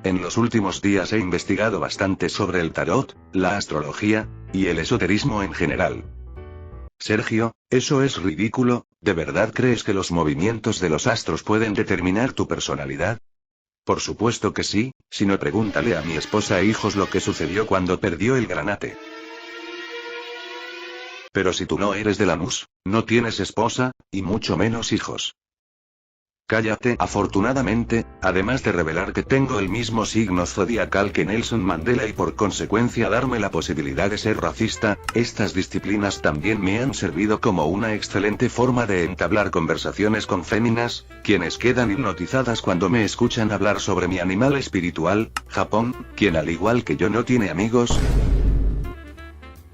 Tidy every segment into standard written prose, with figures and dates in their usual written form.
En los últimos días he investigado bastante sobre el tarot, la astrología, y el esoterismo en general. Sergio, eso es ridículo, ¿de verdad crees que los movimientos de los astros pueden determinar tu personalidad? Por supuesto que sí, si no pregúntale a mi esposa e hijos lo que sucedió cuando perdió el granate. Pero si tú no eres de Lanús, no tienes esposa, y mucho menos hijos. Cállate. Afortunadamente, además de revelar que tengo el mismo signo zodiacal que Nelson Mandela y por consecuencia darme la posibilidad de ser racista, estas disciplinas también me han servido como una excelente forma de entablar conversaciones con féminas, quienes quedan hipnotizadas cuando me escuchan hablar sobre mi animal espiritual, Japón, quien al igual que yo no tiene amigos.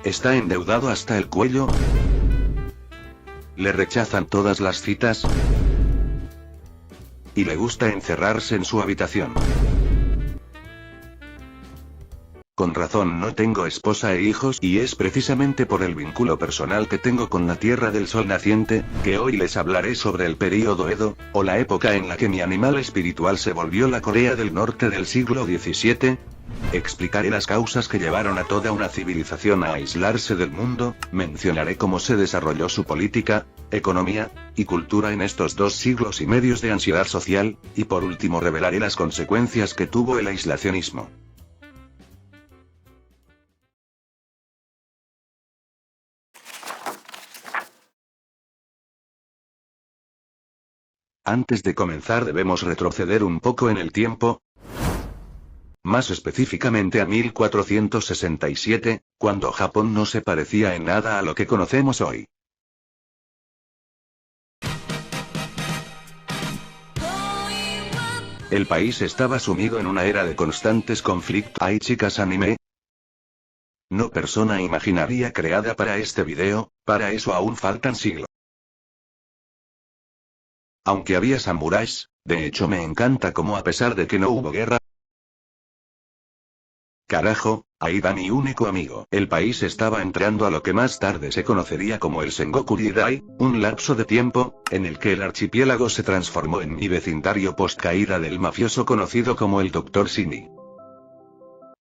Está endeudado hasta el cuello. Le rechazan todas las citas. Y le gusta encerrarse en su habitación. Con razón no tengo esposa e hijos y es precisamente por el vínculo personal que tengo con la Tierra del Sol naciente, que hoy les hablaré sobre el período Edo, o la época en la que mi animal espiritual se volvió la Corea del Norte del siglo XVII. Explicaré las causas que llevaron a toda una civilización a aislarse del mundo, mencionaré cómo se desarrolló su política, economía, y cultura en estos 2 siglos y medio de ansiedad social, y por último revelaré las consecuencias que tuvo el aislacionismo. Antes de comenzar debemos retroceder un poco en el tiempo, más específicamente a 1467, cuando Japón no se parecía en nada a lo que conocemos hoy. El país estaba sumido en una era de constantes conflictos. ¿Hay chicas anime? No persona imaginaria creada para este video, para eso aún faltan siglos. Aunque había samuráis, de hecho me encanta cómo a pesar de que no hubo guerra. Carajo, ahí va mi único amigo. El país estaba entrando a lo que más tarde se conocería como el Sengoku Jidai, un lapso de tiempo, en el que el archipiélago se transformó en mi vecindario post caída del mafioso conocido como el Dr. Simi.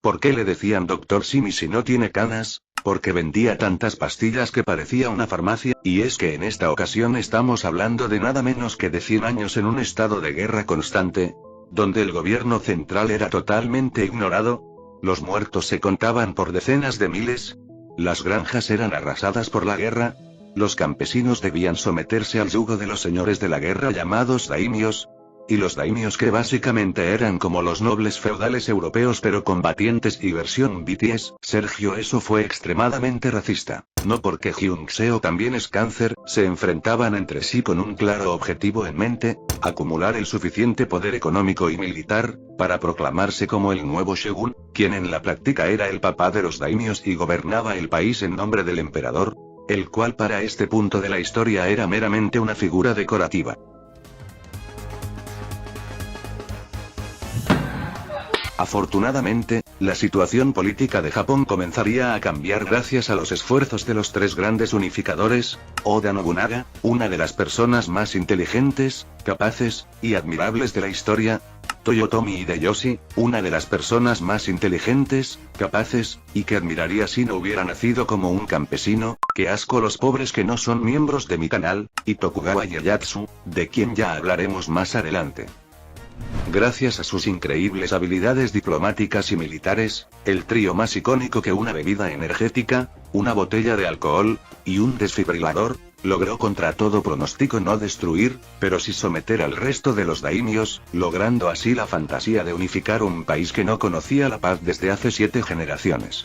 ¿Por qué le decían Dr. Simi si no tiene canas? Porque vendía tantas pastillas que parecía una farmacia, y es que en esta ocasión estamos hablando de nada menos que de 100 años en un estado de guerra constante, donde el gobierno central era totalmente ignorado. Los muertos se contaban por decenas de miles. Las granjas eran arrasadas por la guerra. Los campesinos debían someterse al yugo de los señores de la guerra llamados daimios. Y los daimios que básicamente eran como los nobles feudales europeos pero combatientes y versión BTS. Sergio, eso fue extremadamente racista. No porque Hyunseo también es cáncer, se enfrentaban entre sí con un claro objetivo en mente, acumular el suficiente poder económico y militar, para proclamarse como el nuevo shogun, quien en la práctica era el papá de los daimios y gobernaba el país en nombre del emperador, el cual para este punto de la historia era meramente una figura decorativa. Afortunadamente, la situación política de Japón comenzaría a cambiar gracias a los esfuerzos de los 3 grandes unificadores, Oda Nobunaga, una de las personas más inteligentes, capaces, y admirables de la historia, Toyotomi Hideyoshi, una de las personas más inteligentes, capaces, y que admiraría si no hubiera nacido como un campesino, que asco los pobres que no son miembros de mi canal, y Tokugawa Ieyasu, de quien ya hablaremos más adelante. Gracias a sus increíbles habilidades diplomáticas y militares, el trío más icónico que una bebida energética, una botella de alcohol, y un desfibrilador, logró contra todo pronóstico no destruir, pero sí someter al resto de los daimios, logrando así la fantasía de unificar un país que no conocía la paz desde hace 7 generaciones.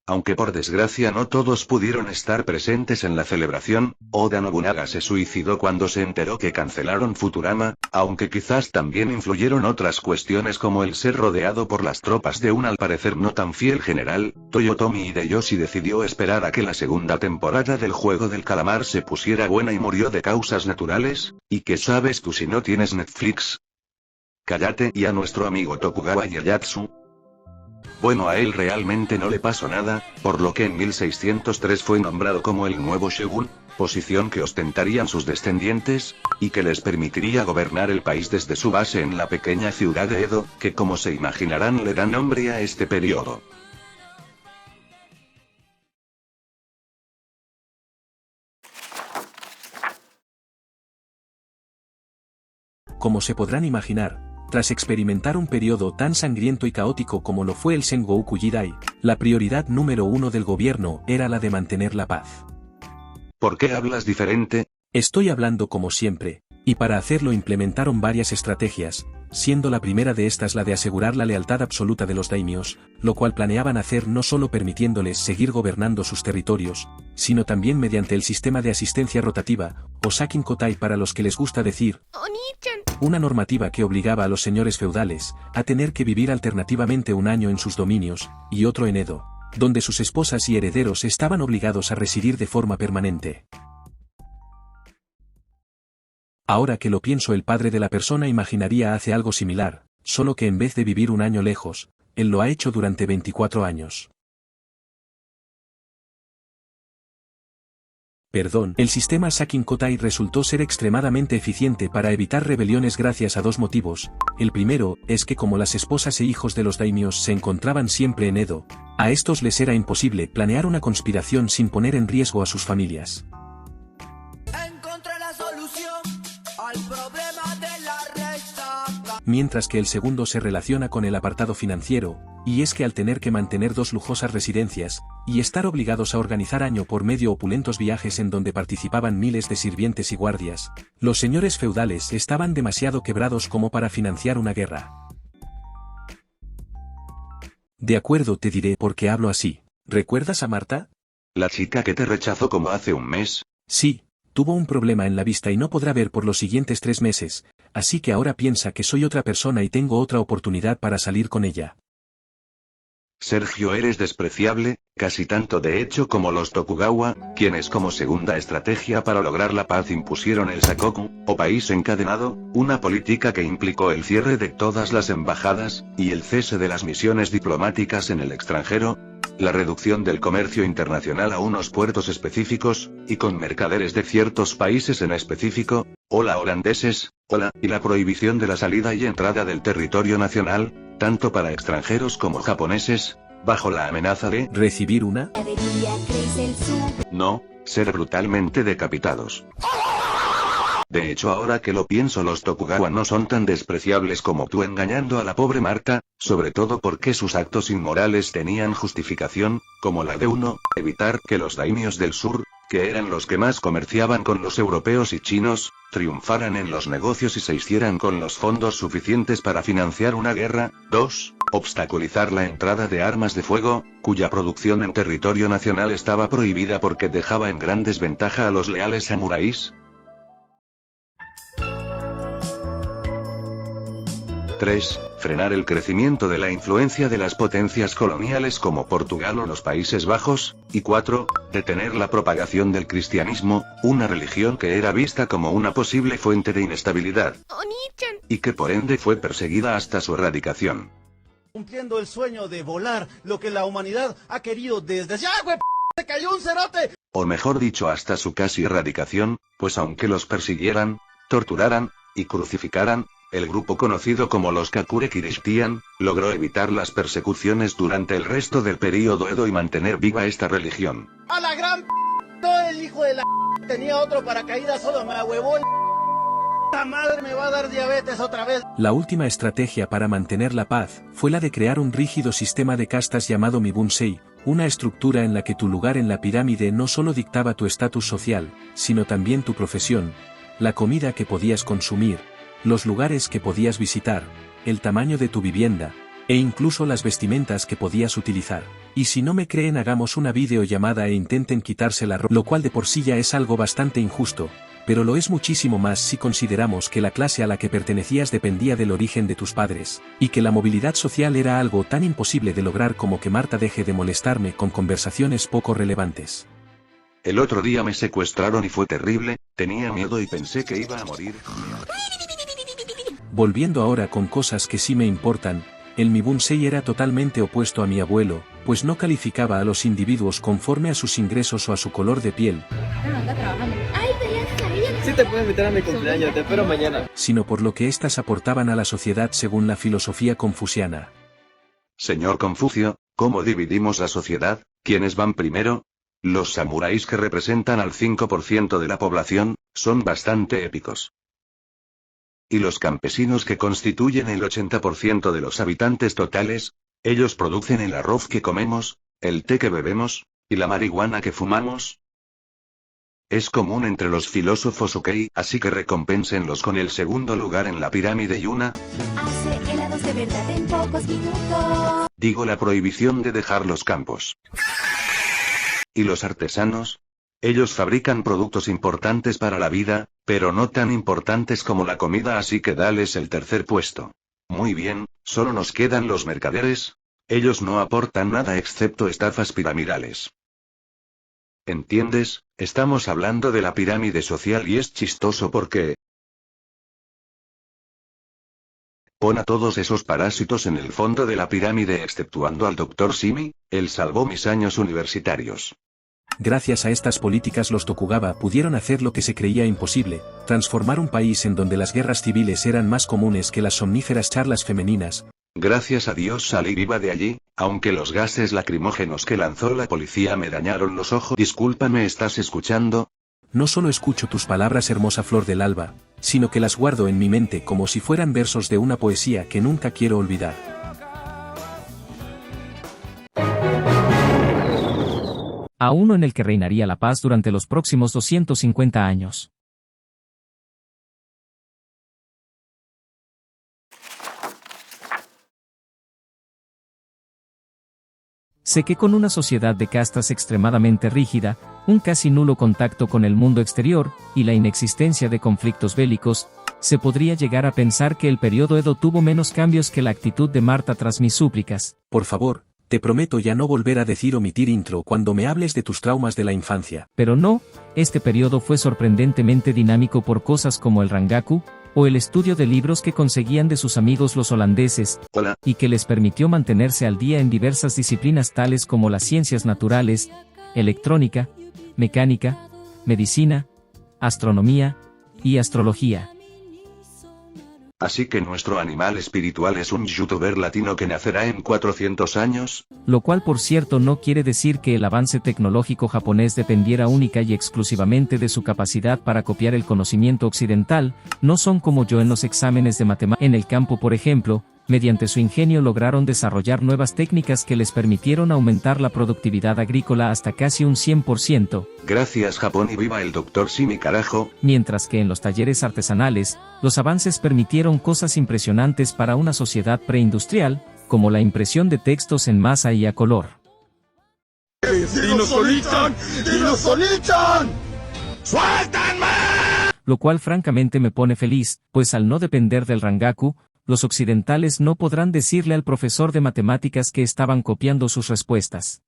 Aunque por desgracia no todos pudieron estar presentes en la celebración, Oda Nobunaga se suicidó cuando se enteró que cancelaron Futurama, aunque quizás también influyeron otras cuestiones como el ser rodeado por las tropas de un al parecer no tan fiel general. Toyotomi Hideyoshi decidió esperar a que la segunda temporada del Juego del Calamar se pusiera buena y murió de causas naturales. ¿Y qué sabes tú si no tienes Netflix? Cállate. Y a nuestro amigo Tokugawa Ieyasu. Bueno, a él realmente no le pasó nada, por lo que en 1603 fue nombrado como el nuevo shogun, posición que ostentarían sus descendientes, y que les permitiría gobernar el país desde su base en la pequeña ciudad de Edo, que como se imaginarán le da nombre a este periodo. Como se podrán imaginar, tras experimentar un periodo tan sangriento y caótico como lo fue el Sengoku Jidai, la prioridad número 1 del gobierno era la de mantener la paz. ¿Por qué hablas diferente? Estoy hablando como siempre, y para hacerlo implementaron varias estrategias, siendo la primera de estas la de asegurar la lealtad absoluta de los daimios, lo cual planeaban hacer no solo permitiéndoles seguir gobernando sus territorios, sino también mediante el sistema de asistencia rotativa, o Sakin Kotai para los que les gusta decir, una normativa que obligaba a los señores feudales a tener que vivir alternativamente un año en sus dominios, y otro en Edo, donde sus esposas y herederos estaban obligados a residir de forma permanente. Ahora que lo pienso, el padre de la persona imaginaría hace algo similar, solo que en vez de vivir un año lejos, él lo ha hecho durante 24 años. El sistema Sakin Kotai resultó ser extremadamente eficiente para evitar rebeliones gracias a dos motivos. El primero es que como las esposas e hijos de los daimios se encontraban siempre en Edo, a estos les era imposible planear una conspiración sin poner en riesgo a sus familias. Mientras que el segundo se relaciona con el apartado financiero, y es que al tener que mantener dos lujosas residencias, y estar obligados a organizar año por medio opulentos viajes en donde participaban miles de sirvientes y guardias, los señores feudales estaban demasiado quebrados como para financiar una guerra. De acuerdo, te diré por qué hablo así. ¿Recuerdas a Marta? ¿La chica que te rechazó como hace un mes? Sí. Tuvo un problema en la vista y no podrá ver por los siguientes 3 meses, así que ahora piensa que soy otra persona y tengo otra oportunidad para salir con ella. Sergio, eres despreciable, casi tanto de hecho como los Tokugawa, quienes como segunda estrategia para lograr la paz impusieron el Sakoku, o país encadenado, una política que implicó el cierre de todas las embajadas, y el cese de las misiones diplomáticas en el extranjero, la reducción del comercio internacional a unos puertos específicos, y con mercaderes de ciertos países en específico, hola holandeses, hola, y la prohibición de la salida y entrada del territorio nacional, tanto para extranjeros como japoneses, bajo la amenaza de ¿recibir una? No, ser brutalmente decapitados. De hecho, ahora que lo pienso, los Tokugawa no son tan despreciables como tú engañando a la pobre Marta, sobre todo porque sus actos inmorales tenían justificación, como la de evitar que los daimios del sur, que eran los que más comerciaban con los europeos y chinos, triunfaran en los negocios y se hicieran con los fondos suficientes para financiar una guerra. 2. Obstaculizar la entrada de armas de fuego, cuya producción en territorio nacional estaba prohibida porque dejaba en gran desventaja a los leales samuráis. 3. Frenar el crecimiento de la influencia de las potencias coloniales como Portugal o los Países Bajos, y 4. Detener la propagación del cristianismo, una religión que era vista como una posible fuente de inestabilidad, y que por ende fue perseguida hasta su erradicación. Cumpliendo el sueño de volar, lo que la humanidad ha querido desde... ¡Ya, güey! ¡Se cayó un cerote! O mejor dicho, hasta su casi erradicación, pues aunque los persiguieran, torturaran, y crucificaran, el grupo conocido como los Kakure Kirishtian, logró evitar las persecuciones durante el resto del período Edo y mantener viva esta religión. ¡A la gran p***! No, el hijo de la p***! Tenía otro paracaídas, solo me ahuevó el p***! ¡La madre me va a dar diabetes otra vez! La última estrategia para mantener la paz fue la de crear un rígido sistema de castas llamado Mibunsei, una estructura en la que tu lugar en la pirámide no solo dictaba tu estatus social, sino también tu profesión, la comida que podías consumir, los lugares que podías visitar, el tamaño de tu vivienda, e incluso las vestimentas que podías utilizar. Y si no me creen, hagamos una videollamada e intenten quitarse la ropa, lo cual de por sí ya es algo bastante injusto, pero lo es muchísimo más si consideramos que la clase a la que pertenecías dependía del origen de tus padres, y que la movilidad social era algo tan imposible de lograr como que Marta deje de molestarme con conversaciones poco relevantes. El otro día me secuestraron y fue terrible, tenía miedo y pensé que iba a morir. Volviendo ahora con cosas que sí me importan, el Mibunsei era totalmente opuesto a mi abuelo, pues no calificaba a los individuos conforme a sus ingresos o a su color de piel, Sí te puedo invitar a mi cumpleaños, te espero mañana. sino por lo que éstas aportaban a la sociedad según la filosofía confuciana. Señor Confucio, ¿cómo dividimos la sociedad? ¿Quiénes van primero? Los samuráis, que representan al 5% de la población, son bastante épicos. ¿Y los campesinos, que constituyen el 80% de los habitantes totales? Ellos producen el arroz que comemos, el té que bebemos, y la marihuana que fumamos. Es común entre los filósofos, ok, así que recompénsenlos con el segundo lugar en la pirámide y Hace helados de verdad en pocos minutos. digo, la prohibición de dejar los campos. ¿Y los artesanos? Ellos fabrican productos importantes para la vida, pero no tan importantes como la comida, así que dales el tercer puesto. Muy bien, solo nos quedan los mercaderes. Ellos no aportan nada excepto estafas piramidales. ¿Entiendes? Estamos hablando de la pirámide social y es chistoso porque... Pon a todos esos parásitos en el fondo de la pirámide exceptuando al Dr. Simi, él salvó mis años universitarios. Gracias a estas políticas los Tokugawa pudieron hacer lo que se creía imposible, transformar un país en donde las guerras civiles eran más comunes que las somníferas charlas femeninas. Gracias a Dios salí viva de allí, aunque los gases lacrimógenos que lanzó la policía me dañaron los ojos. Discúlpame, ¿estás escuchando? No solo escucho tus palabras, hermosa flor del alba, sino que las guardo en mi mente como si fueran versos de una poesía que nunca quiero olvidar. A uno en el que reinaría la paz durante los próximos 250 años. Sé que con una sociedad de castas extremadamente rígida, un casi nulo contacto con el mundo exterior, y la inexistencia de conflictos bélicos, se podría llegar a pensar que el periodo Edo tuvo menos cambios que la actitud de Marta tras mis súplicas. Por favor, te prometo ya no volver a decir omitir intro cuando me hables de tus traumas de la infancia. Pero no, este periodo fue sorprendentemente dinámico por cosas como el Rangaku, o el estudio de libros que conseguían de sus amigos los holandeses, Hola. y que les permitió mantenerse al día en diversas disciplinas tales como las ciencias naturales, electrónica, mecánica, medicina, astronomía, y astrología. Así que nuestro animal espiritual es un youtuber latino que nacerá en 400 años. Lo cual por cierto no quiere decir que el avance tecnológico japonés dependiera única y exclusivamente de su capacidad para copiar el conocimiento occidental, no son como yo en los exámenes de matemáticas. En el campo, por ejemplo, mediante su ingenio lograron desarrollar nuevas técnicas que les permitieron aumentar la productividad agrícola hasta casi un 100%. Gracias Japón y viva el Dr. Simi, carajo. Mientras que en los talleres artesanales, los avances permitieron cosas impresionantes para una sociedad preindustrial, como la impresión de textos en masa y a color. Lo cual francamente me pone feliz, pues al no depender del Rangaku, los occidentales no podrán decirle al profesor de matemáticas que estaban copiando sus respuestas.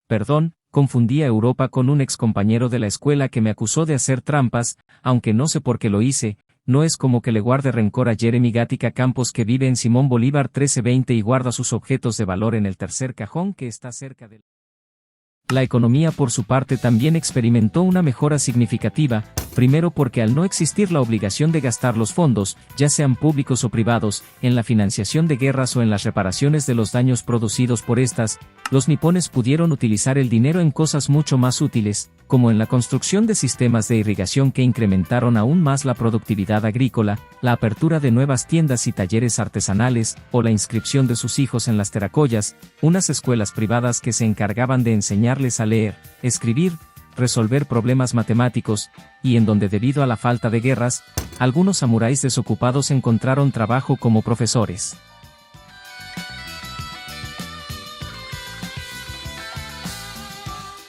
Perdón, confundí a Europa con un excompañero de la escuela que me acusó de hacer trampas, aunque no sé por qué lo hice. No es como que le guarde rencor a Jeremy Gatica Campos, que vive en Simón Bolívar 1320 y guarda sus objetos de valor en el tercer cajón que está cerca del... La economía por su parte también experimentó una mejora significativa, primero porque al no existir la obligación de gastar los fondos, ya sean públicos o privados, en la financiación de guerras o en las reparaciones de los daños producidos por estas, los nipones pudieron utilizar el dinero en cosas mucho más útiles, como en la construcción de sistemas de irrigación que incrementaron aún más la productividad agrícola, la apertura de nuevas tiendas y talleres artesanales, o la inscripción de sus hijos en las teracoyas, unas escuelas privadas que se encargaban de enseñarles a leer, escribir, resolver problemas matemáticos, y en donde debido a la falta de guerras, algunos samuráis desocupados encontraron trabajo como profesores.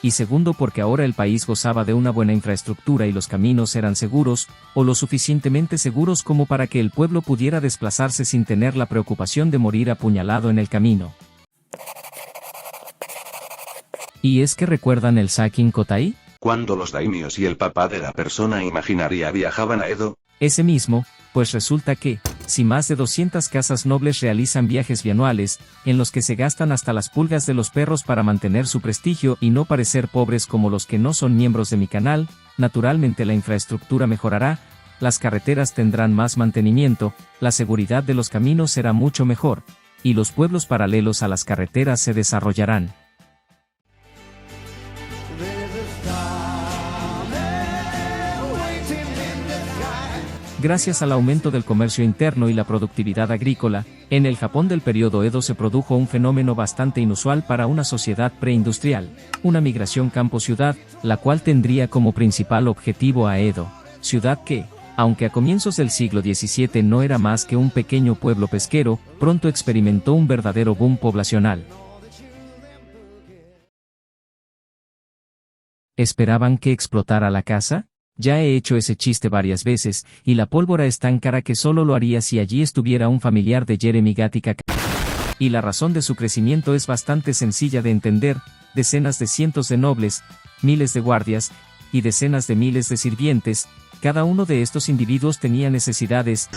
Y segundo porque ahora el país gozaba de una buena infraestructura y los caminos eran seguros, o lo suficientemente seguros como para que el pueblo pudiera desplazarse sin tener la preocupación de morir apuñalado en el camino. ¿Y es que recuerdan el Sakin Kotai? Cuando los daimios y el papá de la persona imaginaria viajaban a Edo. Ese mismo, pues resulta que, Si más de 200 casas nobles realizan viajes bianuales, en los que se gastan hasta las pulgas de los perros para mantener su prestigio y no parecer pobres como los que no son miembros de mi canal, naturalmente la infraestructura mejorará, las carreteras tendrán más mantenimiento, la seguridad de los caminos será mucho mejor, y los pueblos paralelos a las carreteras se desarrollarán. Gracias al aumento del comercio interno y la productividad agrícola, en el Japón del periodo Edo se produjo un fenómeno bastante inusual para una sociedad preindustrial, una migración campo-ciudad, la cual tendría como principal objetivo a Edo, ciudad que, aunque a comienzos del siglo XVII no era más que un pequeño pueblo pesquero, pronto experimentó un verdadero boom poblacional. ¿Esperaban que explotara la casa? Ya he hecho ese chiste varias veces, y la pólvora es tan cara que solo lo haría si allí estuviera un familiar de Jeremy Gatica. Y la razón de su crecimiento es bastante sencilla de entender: decenas de cientos de nobles, miles de guardias, y decenas de miles de sirvientes. Cada uno de estos individuos tenía necesidades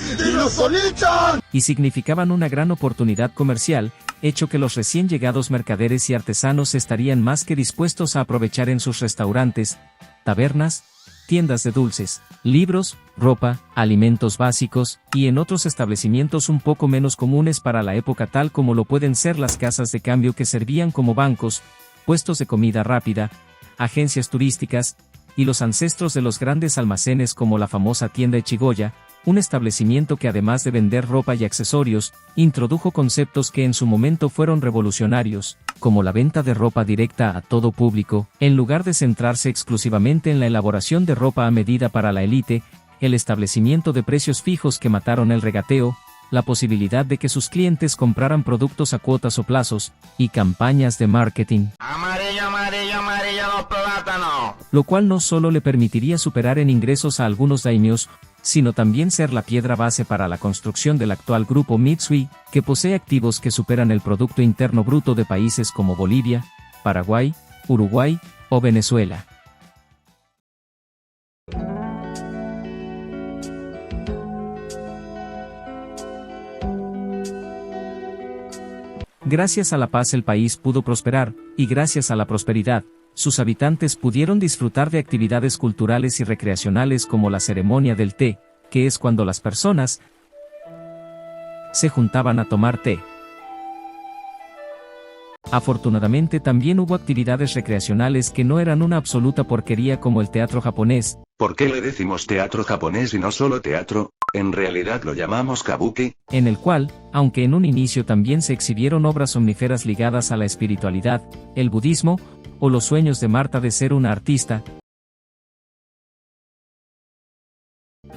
y significaban una gran oportunidad comercial, hecho que los recién llegados mercaderes y artesanos estarían más que dispuestos a aprovechar en sus restaurantes, tabernas, tiendas de dulces, libros, ropa, alimentos básicos, y en otros establecimientos un poco menos comunes para la época, tal como lo pueden ser las casas de cambio que servían como bancos, puestos de comida rápida, agencias turísticas, y los ancestros de los grandes almacenes como la famosa tienda Echigoya, un establecimiento que además de vender ropa y accesorios, introdujo conceptos que en su momento fueron revolucionarios, como la venta de ropa directa a todo público, en lugar de centrarse exclusivamente en la elaboración de ropa a medida para la élite, el establecimiento de precios fijos que mataron el regateo, la posibilidad de que sus clientes compraran productos a cuotas o plazos, y campañas de marketing. Amarillo, amarillo, amarillo, los plátanos. Lo cual no solo le permitiría superar en ingresos a algunos daimios, sino también ser la piedra base para la construcción del actual grupo Mitsui, que posee activos que superan el Producto Interno Bruto de países como Bolivia, Paraguay, Uruguay o Venezuela. Gracias a la paz el país pudo prosperar, y gracias a la prosperidad, sus habitantes pudieron disfrutar de actividades culturales y recreacionales como la ceremonia del té, que es cuando las personas se juntaban a tomar té. Afortunadamente también hubo actividades recreacionales que no eran una absoluta porquería, como el teatro japonés. ¿Por qué le decimos teatro japonés y no solo teatro? En realidad lo llamamos kabuki, En el cual, aunque en un inicio también se exhibieron obras omníferas ligadas a la espiritualidad, el budismo, o los sueños de Marta de ser una artista,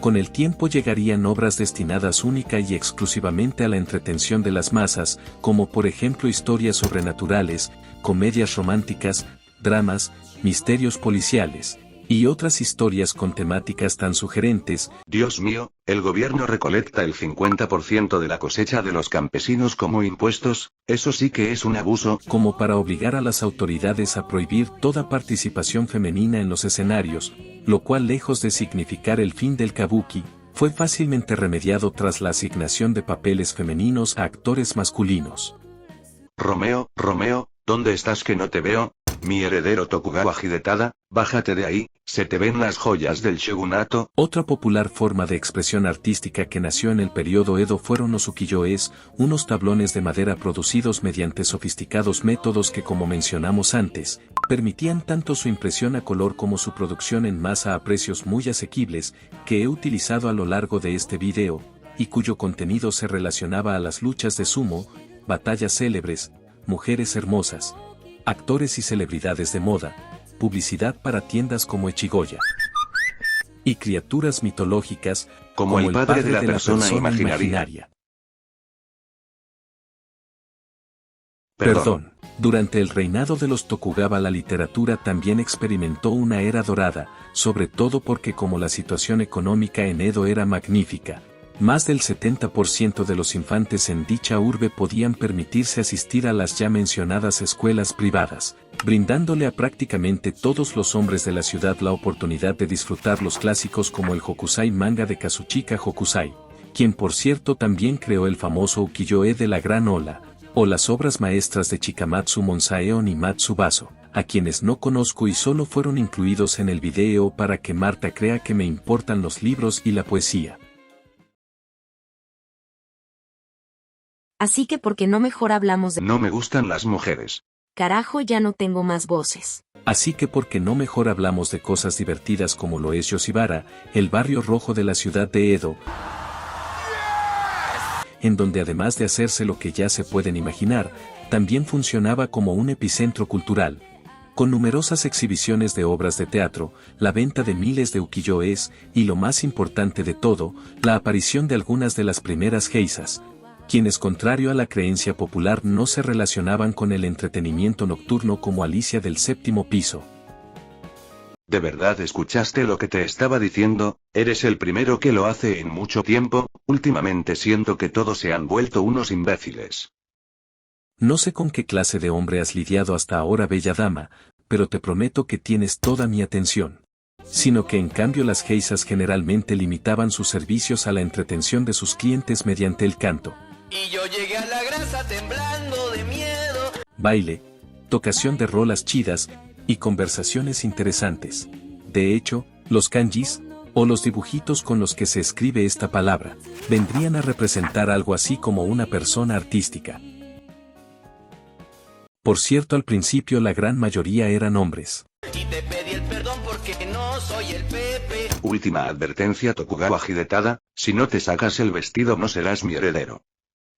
Con el tiempo llegarían obras destinadas única y exclusivamente a la entretención de las masas, como por ejemplo historias sobrenaturales, comedias románticas, dramas, misterios policiales, y otras historias con temáticas tan sugerentes. Dios mío, el gobierno recolecta el 50% de la cosecha de los campesinos como impuestos, eso sí que es un abuso. Como para obligar a las autoridades a prohibir toda participación femenina en los escenarios, lo cual, lejos de significar el fin del kabuki, fue fácilmente remediado tras la asignación de papeles femeninos a actores masculinos. Romeo, Romeo, ¿dónde estás que no te veo? Mi heredero Tokugawa Hidetada, bájate de ahí, se te ven las joyas del shogunato. Otra popular forma de expresión artística que nació en el periodo Edo fueron los ukiyo-es, unos tablones de madera producidos mediante sofisticados métodos que, como mencionamos antes, permitían tanto su impresión a color como su producción en masa a precios muy asequibles, que he utilizado a lo largo de este video, y cuyo contenido se relacionaba a las luchas de sumo, batallas célebres, mujeres hermosas, actores y celebridades de moda, publicidad para tiendas como Echigoya, y criaturas mitológicas Como el padre de la persona imaginaria. Perdón. Durante el reinado de los Tokugawa la literatura también experimentó una era dorada, sobre todo porque como la situación económica en Edo era magnífica, más del 70% de los infantes en dicha urbe podían permitirse asistir a las ya mencionadas escuelas privadas, brindándole a prácticamente todos los hombres de la ciudad la oportunidad de disfrutar los clásicos como el Hokusai manga de Kazuchika Hokusai, quien por cierto también creó el famoso ukiyo-e de la Gran Ola, o las obras maestras de Chikamatsu Monsaeon y Matsubaso, a quienes no conozco y solo fueron incluidos en el video para que Marta crea que me importan los libros y la poesía. Así que ¿por qué no mejor hablamos de... No me gustan las mujeres. Carajo, ya no tengo más voces. Así que ¿por qué no mejor hablamos de cosas divertidas como lo es Yoshibara, el barrio rojo de la ciudad de Edo, en donde además de hacerse lo que ya se pueden imaginar, también funcionaba como un epicentro cultural, con numerosas exhibiciones de obras de teatro, la venta de miles de ukiyo-es y lo más importante de todo, la aparición de algunas de las primeras geisas, quienes contrario a la creencia popular no se relacionaban con el entretenimiento nocturno como Alicia del séptimo piso. ¿De verdad escuchaste lo que te estaba diciendo? Eres el primero que lo hace en mucho tiempo. Últimamente siento que todos se han vuelto unos imbéciles. No sé con qué clase de hombre has lidiado hasta ahora, bella dama, pero te prometo que tienes toda mi atención. Sino que en cambio las geisas generalmente limitaban sus servicios a la entretención de sus clientes mediante el canto. Y yo llegué a la grasa temblando de miedo. Baile, tocación de rolas chidas, y conversaciones interesantes. De hecho, los kanjis, o los dibujitos con los que se escribe esta palabra, vendrían a representar algo así como una persona artística. Por cierto, al principio la gran mayoría eran hombres. Y te pedí el perdón porque no soy el Pepe. Última advertencia, Tokugawa Hidetada, si no te sacas el vestido no serás mi heredero.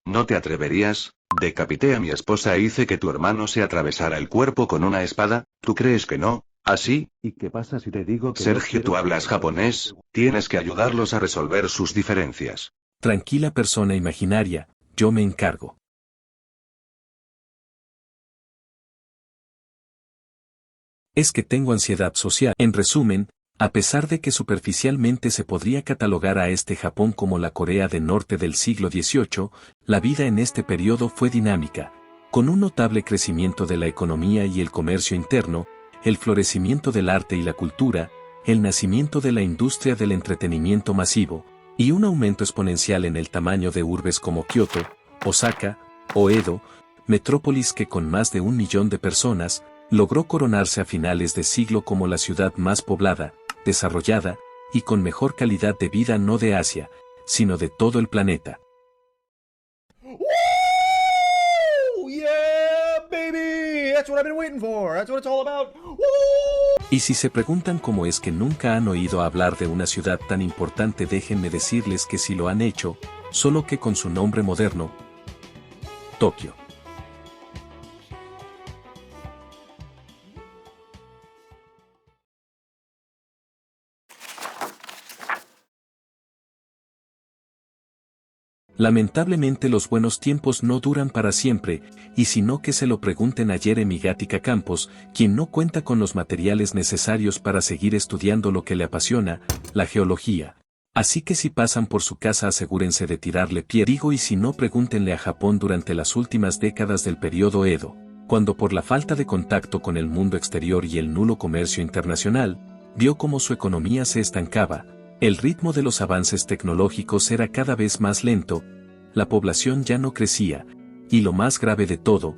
¿No te atreverías? Decapité a mi esposa e hice que tu hermano se atravesara el cuerpo con una espada. ¿Tú crees que no? ¿Así? ¿Y qué pasa si te digo que Sergio, tú hablas japonés, tienes que ayudarlos a resolver sus diferencias. Tranquila persona imaginaria, yo me encargo. Es que tengo ansiedad social. En resumen, a pesar de que superficialmente se podría catalogar a este Japón como la Corea del Norte del siglo XVIII, la vida en este periodo fue dinámica, con un notable crecimiento de la economía y el comercio interno, el florecimiento del arte y la cultura, el nacimiento de la industria del entretenimiento masivo, y un aumento exponencial en el tamaño de urbes como Kioto, Osaka, o Edo, metrópolis que con más de 1 millón de personas, logró coronarse a finales de siglo como la ciudad más poblada, desarrollada, y con mejor calidad de vida no de Asia, sino de todo el planeta. Woo! Yeah, baby! That's what I've been waiting for. That's what it's all about. Woo! Y si se preguntan cómo es que nunca han oído hablar de una ciudad tan importante, déjenme decirles que sí lo han hecho, solo que con su nombre moderno, Tokio. Lamentablemente los buenos tiempos no duran para siempre, y si no que se lo pregunten a Jeremy Gatica Campos, quien no cuenta con los materiales necesarios para seguir estudiando lo que le apasiona, la geología. Así que si pasan por su casa asegúrense de tirarle pie. Digo, y si no, pregúntenle a Japón durante las últimas décadas del periodo Edo, cuando por la falta de contacto con el mundo exterior y el nulo comercio internacional, vio cómo su economía se estancaba. El ritmo de los avances tecnológicos era cada vez más lento, la población ya no crecía, y lo más grave de todo,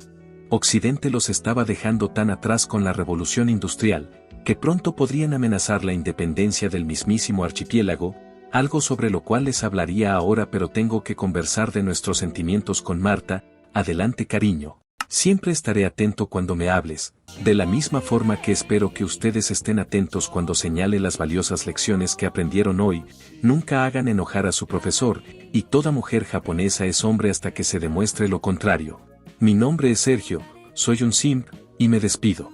Occidente los estaba dejando tan atrás con la revolución industrial, que pronto podrían amenazar la independencia del mismísimo archipiélago, algo sobre lo cual les hablaría ahora, pero tengo que conversar de nuestros sentimientos con Marta. Adelante, cariño. Siempre estaré atento cuando me hables, de la misma forma que espero que ustedes estén atentos cuando señale las valiosas lecciones que aprendieron hoy. Nunca hagan enojar a su profesor, y toda mujer japonesa es hombre hasta que se demuestre lo contrario. Mi nombre es Sergio, soy un simp, y me despido.